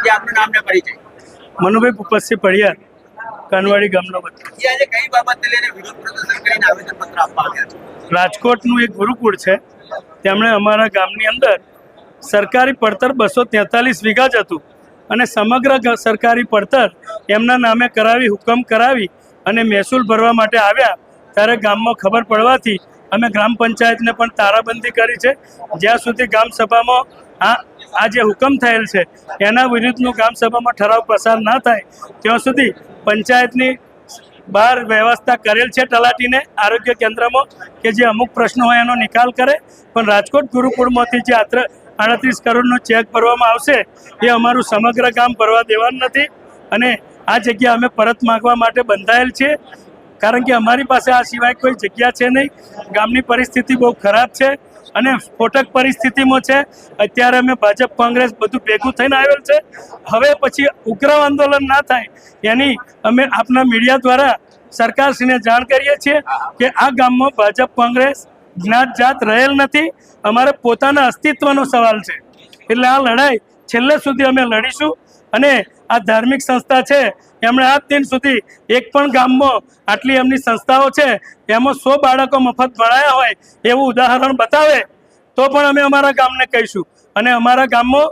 જે આપનું નામ ને પરિચય? મનુભાઈ ભૂપતસિંહ પડિયાર, કાનવાડી ગામનો વતની. આજે કઈ બાબતને લઈને વિરોધ પ્રદર્શન કરીને આવેદનપત્ર આપવા આવ્યા છો? રાજકોટનું એક ગુરુકુળ છે, તેમણે અમારા ગામની અંદર સરકારી પડતર 243 વીઘા જ હતું અને સમગ્ર સરકારી પડતર એમના નામે કરાવી, હુકમ કરાવી અને મહેસૂલ ભરવા માટે આવ્યા ત્યારે ગામમાં ખબર પડવાથી અમે ગ્રામ પંચાયતને પણ તારાબંધી કરી છે. જ્યાં સુધી ગામ સભામાં આ જે હુકમ થયેલ છે એના વિરુદ્ધનું ગામ સભામાં ઠરાવ પસાર ના થાય ત્યાં સુધી પંચાયતની બહાર વ્યવસ્થા કરેલ છે તલાટીને આરોગ્ય કેન્દ્રમાં કે જે અમુક પ્રશ્નો હોય એનો નિકાલ કરે. પણ રાજકોટ ગુરુકુળમાંથી જે 38 કરોડનો ચેક ભરવામાં આવશે એ અમારું સમગ્ર ગામ ભરવા દેવાનું નથી અને આ જગ્યા અમે પરત માગવા માટે બંધાયેલ છે, કારણ કે અમારી પાસે આ સિવાય કોઈ જગ્યા છે નહીં. ગામની પરિસ્થિતિ બહુ ખરાબ છે અને સ્ફોટક પરિસ્થિતિમાં છે. અત્યારે અમે ભાજપ કોંગ્રેસ બધું ભેગું થઈને આવેલ છે. હવે પછી ઉગ્ર આંદોલન ના થાય એની અમે આપના મીડિયા દ્વારા સરકારશ્રીને જાણ કરીએ છીએ કે આ ગામમાં ભાજપ કોંગ્રેસ જ્ઞાત જાત રહેલ નથી. અમારે પોતાના અસ્તિત્વનો સવાલ છે, એટલે આ લડાઈ છેલ્લે સુધી અમે લડીશું. અને આ ધાર્મિક સંસ્થા છે, એમણે આજ દિન સુધી એક પણ ગામમાં આટલી એમની સંસ્થાઓ છે એમાં 100 બાળકો મફત ભણાયા હોય એવું ઉદાહરણ બતાવે તો પણ અમે અમારા ગામને કહીશું. અને અમારા ગામમાં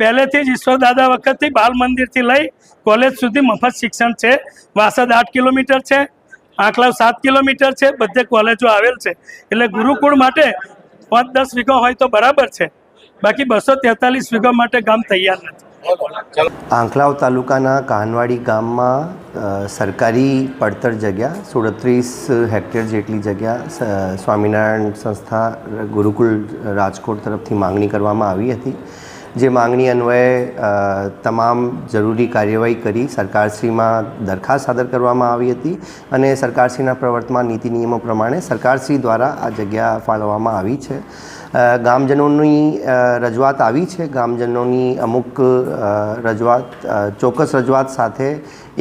પહેલેથી જ ઈશ્વર દાદા વખતથી બાલ મંદિરથી લઈ કોલેજ સુધી મફત શિક્ષણ છે. વાસદ 8 કિલોમીટર છે, આંકલાવ 7 કિલોમીટર છે, બધે કોલેજો આવેલ છે. એટલે ગુરુકુળ માટે 5-10 વીઘા હોય તો બરાબર છે, બાકી 243 વીઘા માટે ગામ તૈયાર નથી. આંકલાવ તાલુકાના કાનવાડી ગામમાં સરકારી પડતર જગ્યા 37 હેક્ટર જેટલી જગ્યા સ્વામિનારાયણ સંસ્થા ગુરુકુળ રાજકોટ તરફથી માંગણી કરવામાં આવી હતી. જે માંગણી અન્વયે તમામ જરૂરી કાર્યવાહી કરી સરકારશ્રીમાં દરખાસ્ત સાદર કરવામાં આવી હતી અને સરકારશ્રીના પ્રવર્તમાન નીતિ નિયમો પ્રમાણે સરકારશ્રી દ્વારા આ જગ્યા ફાળવવામાં આવી છે. ગામજનોની રજૂઆત આવી છે. ગામજનોની અમુક રજૂઆત ચોક્કસ રજૂઆત સાથે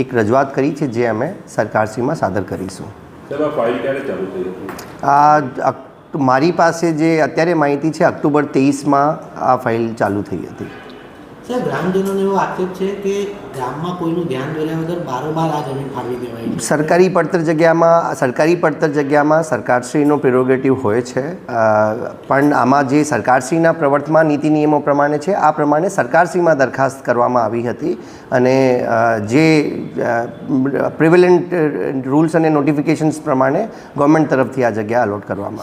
એક રજૂઆત કરી છે જે અમે સરકારશ્રીમાં સાદર કરીશું. આ મારી પાસે જે અત્યારે માહિતી છે ઓક્ટોબર 23માં આ ફાઇલ ચાલુ થઈ હતી. સાહેબ, ગ્રામજનોનો એવો આક્ષેપ છે કે ગામમાં કોઈનું ધ્યાન દોર્યા વગર બારોબાર આ જમીન ફાળવી દેવાય. સરકારી પડતર જગ્યામાં સરકારશ્રીનો પ્રેરોગેટિવ હોય છે, પણ આમાં જે સરકારશ્રીના પ્રવર્તમાન નીતિ નિયમો પ્રમાણે છે આ પ્રમાણે સરકારશ્રીમાં દરખાસ્ત કરવામાં આવી હતી અને જે પ્રિવેલન્ટ રૂલ્સ અને નોટિફિકેશન્સ પ્રમાણે ગવર્મેન્ટ તરફથી આ જગ્યા અલોટ કરવામાં